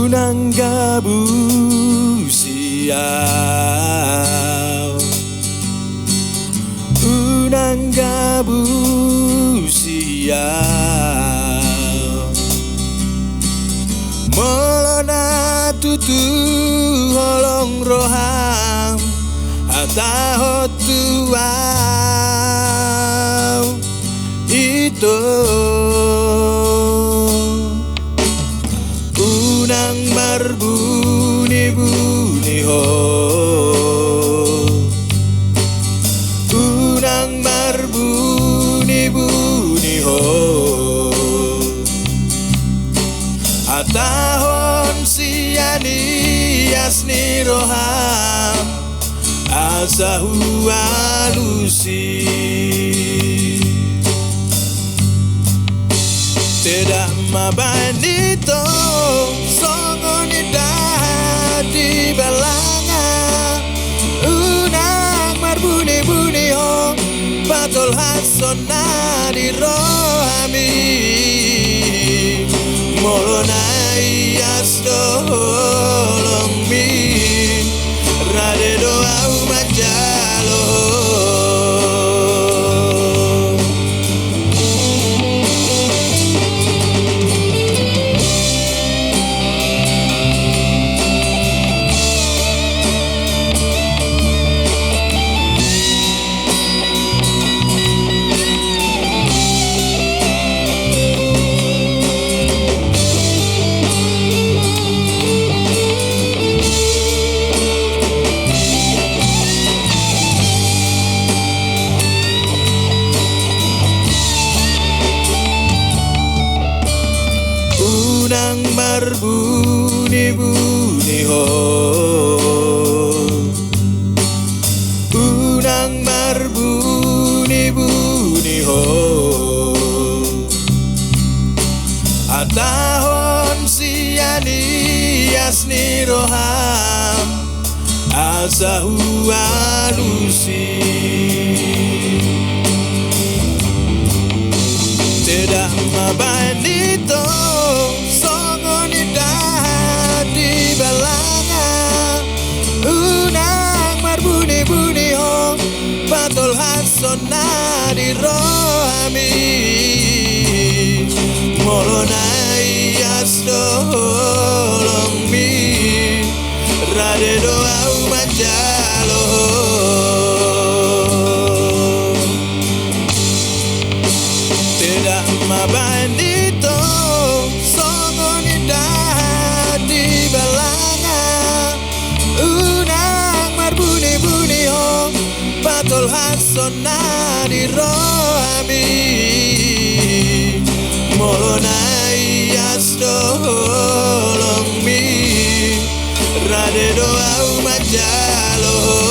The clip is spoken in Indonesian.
unang gabu siyaw, unang gabu siyaw, molona tutu holong roham atahot tuau itu unang marbuni-buni ho, unang marbuni-buni ho, atahon siani yasni roham asahu alusi tidak mabanito songoni di belanga unang marbuni-buni ho patol hasona di rohami molonai asdo holong mi rade doa umajalo. Unang marbuni-buni ho, unang marbuni-buni ho, atahon siani yasni roham asahu alusi tidak mabanito songoni di belanga unang marbuni-buni ho patol hasona di rohami molonai asdo holong mi rade doa umajalo tidak mabanito songoni di belanga unang marbuni-buni ho patol hasona di rohami molonai asdo holong mi rade doa umajalo.